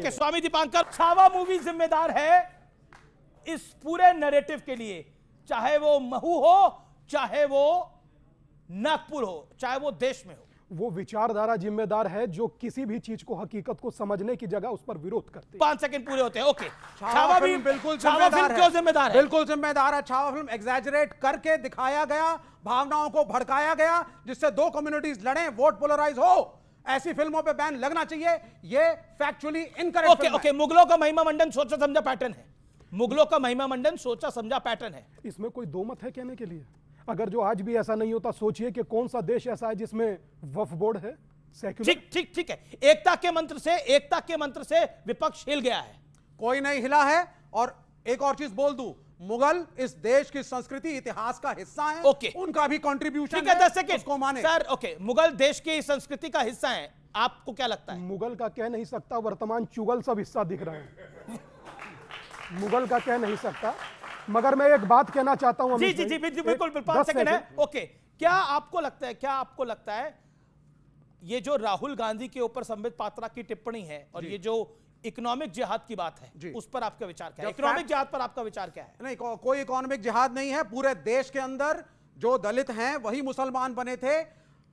Okay, स्वामी Dipankar, Chhaava movie जिम्मेदार है इस पूरे नैरेटिव के लिए, चाहे वो महू हो, चाहे वो नागपुर हो, चाहे वो देश में हो। वो विचारधारा जिम्मेदार है जो किसी भी चीज को, हकीकत को समझने की जगह उस पर विरोध करते हैं। 5 सेकंड पूरे होते हैं। ओके, छावा फिल्म बिल्कुल छावा फिल्म क्यों जिम्मेदार है? बिल्कुल जिम्मेदार है। छावा फिल्म एग्जैजरेट करके दिखाया गया, भावनाओं को भड़काया गया, जिससे दो कम्युनिटीज लड़े, वोट पोलराइज हो। ऐसी फिल्मों पे बैन लगना चाहिए। ये फैक्चुअली इनकरेक्ट। ओके ओके, मुगलों का महिमा मंडन सोचा समझा पैटर्न है। मुगलों का महिमा मंडन सोचा समझा पैटर्न है। इसमें कोई दो मत है कहने के लिए? अगर जो आज भी ऐसा नहीं होता, सोचिए कि कौन सा देश ऐसा है जिसमें वक्फ बोर्ड है, सेक्युलर। ठीक है, एकता के मंत्र से विपक्ष हिल गया है। कोई नहीं हिला है। और एक और चीज बोल दूं, मुगल इस देश की संस्कृति इतिहास का हिस्सा है। ओके, उनका भी कंट्रीब्यूशन ठीक है। 10 सेकंड उसको माने सर। ओके, मुगल देश की संस्कृति का हिस्सा है, आपको क्या लगता है? मुगल का कह नहीं सकता, वर्तमान चुगल सब हिस्सा दिख रहे हैं। मुगल का कह नहीं सकता, मगर मैं एक बात कहना चाहता हूं। जी बिल्कुल 5 सेकंड है। ओके, क्या आपको लगता है ये जो राहुल गांधी के ऊपर संबित पात्रा की टिप्पणी है और ये जो इकोनॉमिक जिहाद की बात है, उस पर आपका विचार क्या है? इकोनॉमिक जिहाद पर आपका विचार क्या है? नहीं, कोई इकोनॉमिक जिहाद नहीं है। पूरे देश के अंदर जो दलित हैं वही मुसलमान बने थे।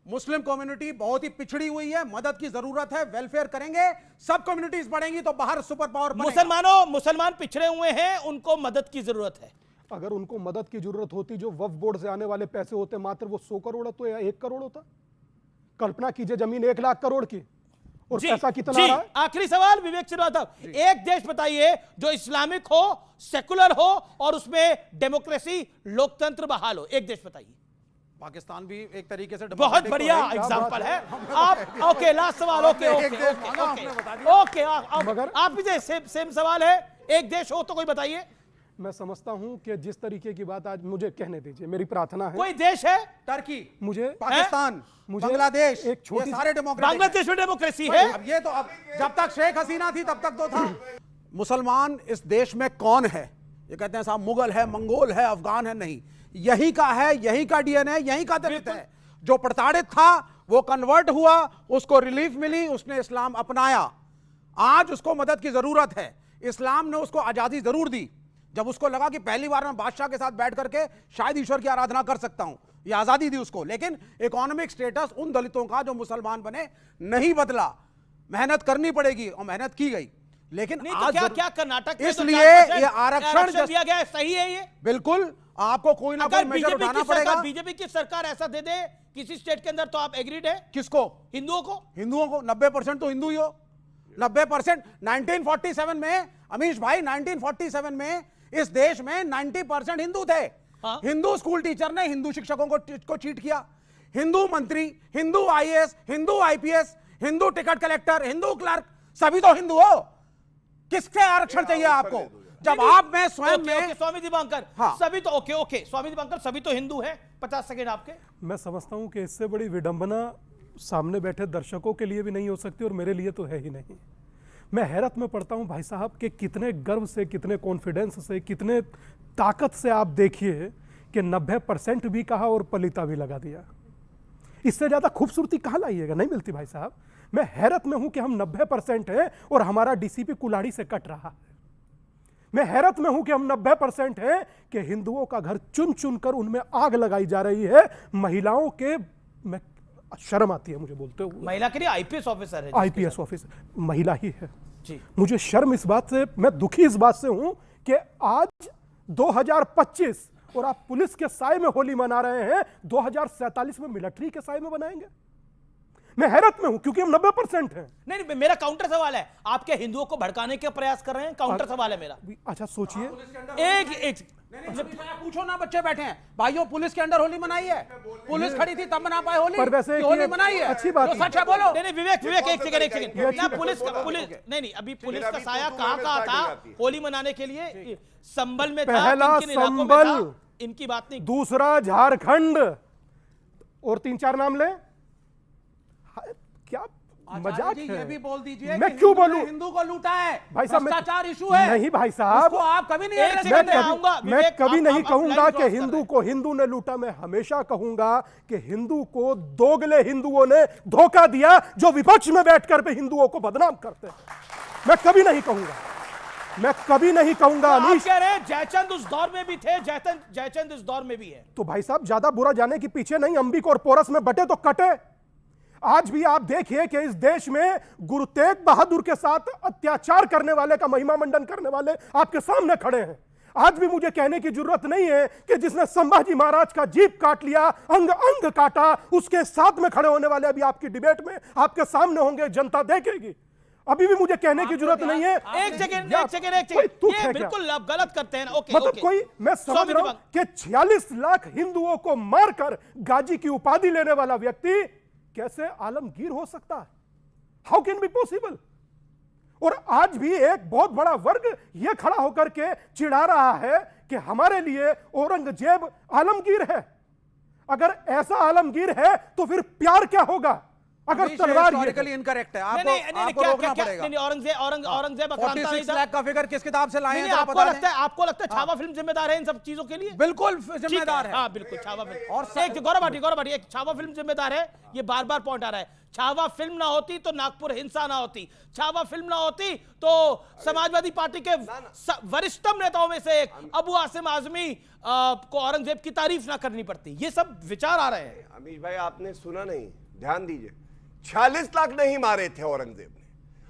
मुस्लिम कम्युनिटी बहुत ही पिछड़ी हुई है, मदद की जरूरत है, वेलफेयर करेंगे, सब कम्युनिटीज बढ़ेंगी तो बाहर सुपर पावर बनेगा। मुसलमान पिछड़े हुए हैं, उनको मदद की जरूरत है। अगर उनको मदद की जरूरत होती, जो वक्फ बोर्ड से आने वाले पैसे होते मात्र वो 100 करोड़ तो या 1 करोड़ होता। कल्पना कीजिए जमीन 1 लाख करोड़ की और पैसा कितना आ रहा है। आखिरी सवाल विवेक श्रीवास्तव, एक देश बताइए जो इस्लामिक हो, सेकुलर हो और उसमें डेमोक्रेसी, लोकतंत्र बहाल हो। एक देश बताइए। पाकिस्तान भी एक तरीके से बहुत बढ़िया एग्जांपल है। आप ओके, लास्ट सवाल। ओके, आप भी सेम सवाल है। एक देश हो तो कोई बताइए। मैं समझता हूं कि जिस तरीके की बात आज मुझे कहने दीजिए, मेरी प्रार्थना है। कोई देश है? टर्की, मुझे पाकिस्तान, मुझे बांग्लादेश, एक छोटी सारे डेमोक्रेटिक। बांग्लादेश में डेमोक्रेसी है। अब ये तो अब जब तक शेख हसीना थी तब तक तो था। मुसलमान इस देश में कौन है? ये कहते हैं साहब मुगल है, मंगोल है, अफगान है। नहीं, यही का है, यही का डीएनए, यही का दलित है। जो प्रताड़ित था वो कन्वर्ट हुआ, उसको रिलीफ मिली, उसने इस्लाम अपनाया। आज उसको मदद की जरूरत है। इस्लाम ने उसको आजादी जरूर दी। जब उसको लगा कि पहली बार मैं बादशाह के साथ बैठ करके शायद ईश्वर की आराधना कर सकता हूं, ये आजादी दी उसको। लेकिन इकोनॉमिक स्टेटस उन दलितों का जो मुसलमान बने नहीं बदला। मेहनत करनी पड़ेगी और मेहनत की गई। लेकिन नहीं, आज तो क्या कर्नाटक में इसलिए ये आरक्षण दिया गया है, सही है ये? बिल्कुल, आपको कोई ना कोई मेजर उठाना पड़ेगा। बीजेपी की सरकार ऐसा दे दे किसी स्टेट के अंदर तो आप एग्रीड है? किसको? हिंदुओं को। 90% तो हिंदू ही हो। 90%। 1947 में अमीश भाई, 1947 में इस देश में 90% हिंदू थे। हाँ? हिंदू स्कूल टीचर ने हिंदू शिक्षकों को चीट किया। हिंदू मंत्री, Hindu IAS, Hindu IPS, Hindu ticket collector, Hindu clerk, सभी तो हिंदू हो। किससे आरक्षण चाहिए आपको? जब आप में स्वयं में स्वामी दीपांकर, सभी तो ओके स्वामी दीपांकर, सभी तो हिंदू हैं। 50 सेकंड आपके। मैं समझता हूं कि इससे बड़ी विडंबना सामने बैठे दर्शकों के लिए भी नहीं हो सकती और मेरे लिए तो है ही नहीं। मैं हैरत में पड़ता हूं भाई साहब कि कितने गर्व से, कितने कॉन्फिडेंस से, कितने ताकत से आप देखिए कि 90% भी कहा और पलीता भी लगा दिया। इससे ज्यादा खूबसूरती कहां लाइएगा? नहीं मिलती भाई साहब। मैं हैरत में हूं कि हम 90% हैं और हमारा डीसीपी कुल्हाड़ी से कट रहा है। मैं हैरत में हूं कि हम 90% हैं कि हिंदुओं का घर चुन चुन कर उनमें आग लगाई जा रही है। महिलाओं के, मैं शर्म आती है मुझे बोलते हुए। महिला के लिए आईपीएस ऑफिसर है, आईपीएस ऑफिसर महिला ही है जी। मुझे शर्म इस बात से, मैं दुखी इस बात से हूं कि आज 2025 और आप पुलिस के साए में होली मना रहे हैं। 2047 में मिलिट्री के साए में बनाएंगे। मैं हैरत में हूं क्योंकि हम 90% हैं। नहीं, मेरा काउंटर सवाल है। आपके हिंदुओं को भड़काने के प्रयास कर रहे हैं? काउंटर सवाल है मेरा। अच्छा सोचिए, एक पूछो ना, बच्चे बैठे हैं भाइयों, पुलिस के अंदर होली मनाई है? पुलिस खड़ी थी तब मना पाए होली? पर वैसे होली मनाई है, अच्छी बात सच है बोलो। नहीं विवेक एक सेकंड। पुलिस नहीं, अभी पुलिस का साया कहां था होली मनाने के लिए? संबल में था, पहला संबल, इनकी बात नहीं। दूसरा झारखंड और 3-4 नाम ले। क्या मजाक है? ये भी बोल दीजिए मैं क्यों बोलूं? हिंदू को लूटा है, भाई साहब, भ्रष्टाचार इशू है। नहीं भाई साहब, आप कभी नहीं मैं कभी नहीं कहूंगा कि हिंदू को हिंदू ने लूटा। मैं हमेशा कहूंगा कि हिंदू को दोगले हिंदुओं ने धोखा दिया जो विपक्ष में बैठकर भी हिंदुओं को बदनाम करते हैं। मैं कभी नहीं कहूंगा, मैं कभी नहीं कहूंगा आप अमीश। कह रहे हैं जयचंद उस दौर में भी थे, जयचंद इस दौर में भी है। तो भाई साहब ज्यादा बुरा जाने के पीछे नहीं, अंबिक और पोरस में बटे तो कटे। आज भी आप देखिए कि इस देश में गुरु तेग बहादुर के साथ अत्याचार करने वाले का महिमा मंडन करने वाले आपके सामने खड़े हैं। आज भी मुझे कहने की जरूरत नहीं है कि जिसने संभाजी महाराज का जीभ काट लिया, अंग अंग काटा, उसके साथ में खड़े होने वाले अभी आपकी डिबेट में आपके सामने होंगे, जनता देखेगी। अभी भी मुझे कहने की जरूरत नहीं है। एक सेकंड ये बिल्कुल आप गलत करते हैं ना। ओके मतलब कोई, मैं समझ रहा हूं कि 46 लाख हिंदुओं को मारकर गाजी की उपाधि लेने वाला व्यक्ति कैसे आलमगीर हो सकता है? How can be possible? और आज भी एक बहुत बड़ा वर्ग यह खड़ा होकर के चिढ़ा रहा है कि हमारे लिए औरंगजेब आलमगीर है। अगर ऐसा आलमगीर है तो फिर प्यार क्या होगा? अगर तलवार हिस्टोरिकली इनकरेक्ट है, आपको रोकना पड़ेगा। औरंगजेब 46 लाख का फिगर किस किताब से लाए हैं? आपको लगता है छावा फिल्म जिम्मेदार है इन सब चीजों के लिए? बिल्कुल जिम्मेदार है। हाँ बिल्कुल, छावा फिल्म। और एक गौरव भाटी एक छावा फिल्म जिम्मेदार है। ये बार बार पॉइंट आ रहा है, छावा फिल्म ना होती तो नागपुर हिंसा ना होती, छावा फिल्म ना होती तो समाजवादी पार्टी के वरिष्ठतम नेताओं में से एक अबू आसिम आजमी को औरंगजेब की तारीफ ना करनी पड़ती। ये सब विचार आ रहे हैं। अमीश भाई आपने सुना नहीं, ध्यान दीजिए। 46 लाख नहीं मारे थे औरंगजेब ने,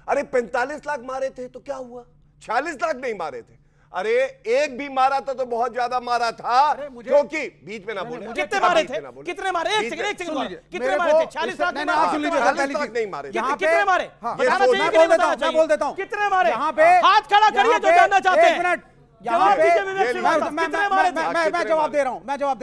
अरे 45 लाख मारे थे तो क्या हुआ? 46 लाख नहीं मारे थे। अरे एक भी मारा था तो बहुत ज्यादा मारा था, क्योंकि बीच में ना बोले। कितने मारे थे? कितने मारे? एक सेकंड कितने मारे थे? 40 लाख नहीं मारे। कितने मारे? मैं बोल देता हूं कितने मारे? यहाँ पे हाथ खड़ा करिए जो जानना चाहते हैं। एक मिनट, यहाँ पे मैं जवाब दे रहा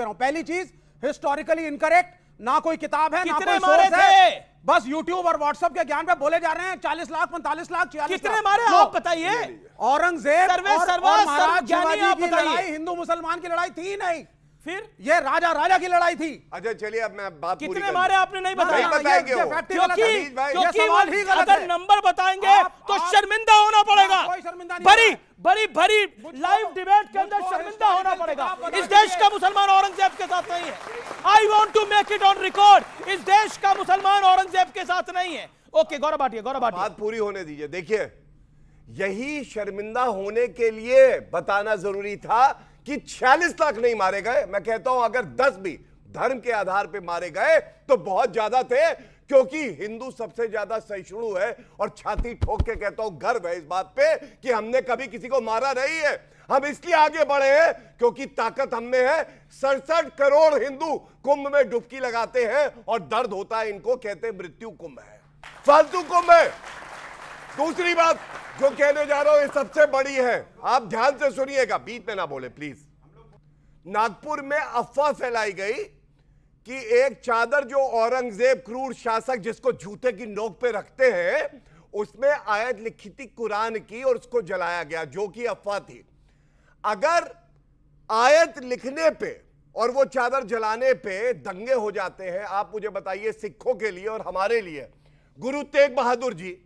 हूं। पहली चीज, हिस्टोरिकली इनकरेक्ट, ना कोई किताब है, ना कोई सोर्स है, बस यूट्यूब और व्हाट्सएप के ज्ञान पे बोले जा रहे हैं। 40 लाख, 45 लाख, 46 लाख कितने मारे आप बताइए। औरंगजेब और महाराज शिवाजी की बताइए। लड़ाई हिंदू मुसलमान की लड़ाई थी नहीं, फिर ये राजा की लड़ाई थी। अच्छा चलिए अब मैं बात पूरी कितने मारे आपने नहीं बताया। बताएंगे अगर नंबर बताएंगे तो शर्मिंदा होना पड़ेगा। बड़ी लाइव डिबेट के अंदर शर्मिंदा होना पड़ेगा। इस देश का मुसलमान औरंगजेब के साथ नहीं है। I want to make it on record, इस देश का मुसलमान औरंगजेब के साथ नहीं है। ओके गौरव भाटिया बात पूरी होने दीजिए। देखिए यही शर्मिंदा होने के लिए बताना जरूरी था कि 46 लाख नहीं मारे गए। मैं कहता हूं अगर 10 भी धर्म के आधार पे मारे गए तो बहुत ज्यादा थे, क्योंकि हिंदू सबसे ज्यादा सहिष्णु है और छाती ठोक के कहता हूं गर्व है इस बात पे कि हमने कभी किसी को मारा नहीं है। हम इसलिए आगे बढ़े हैं क्योंकि ताकत हम में है। 67 करोड़ हिंदू कुंभ में डुबकी लगाते हैं और दर्द होता है इनको, कहते हैं मृत्यु कुंभ है, फालतू कुंभ है। दूसरी बात जो कहने जा रहा हूं ये सबसे बड़ी है, आप ध्यान से सुनिएगा, बीच में ना बोले प्लीज। नागपुर में अफवाह फैलाई गई कि एक चादर जो औरंगजेब क्रूर शासक जिसको जूते की नोक पे रखते हैं, उसमें आयत लिखी थी कुरान की और उसको जलाया गया, जो कि अफवाह थी। अगर आयत लिखने पे और वो चादर जलाने पे दंगे हो जाते हैं, आप मुझे बताइए सिखों के लिए और हमारे लिए गुरु तेग बहादुर जी,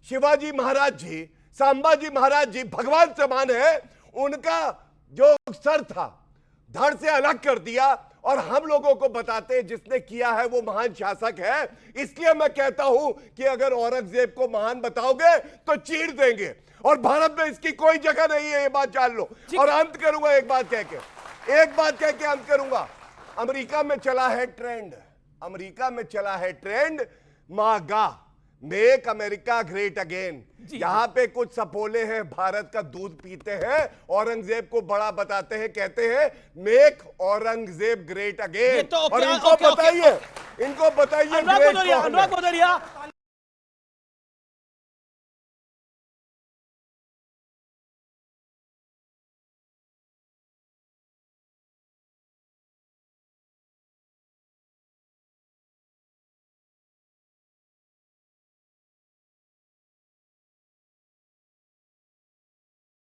शिवाजी महाराज जी, संभाजी महाराज जी भगवान समान है, उनका जो सर था धड़ से अलग कर दिया और हम लोगों को बताते हैं जिसने किया है वो महान शासक है। इसलिए मैं कहता हूं कि अगर औरंगजेब को महान बताओगे तो चीर देंगे और भारत में इसकी कोई जगह नहीं है, ये बात जान लो। और अंत करूंगा एक बात कह के अंत करूंगा। अमेरिका में चला है ट्रेंड मागा, मेक अमेरिका ग्रेट अगेन। यहां पे कुछ सपोले हैं भारत का दूध पीते हैं, औरंगजेब को बड़ा बताते हैं, कहते हैं मेक औरंगजेब ग्रेट अगेन। और इनको बताइए अनुराग भदौरिया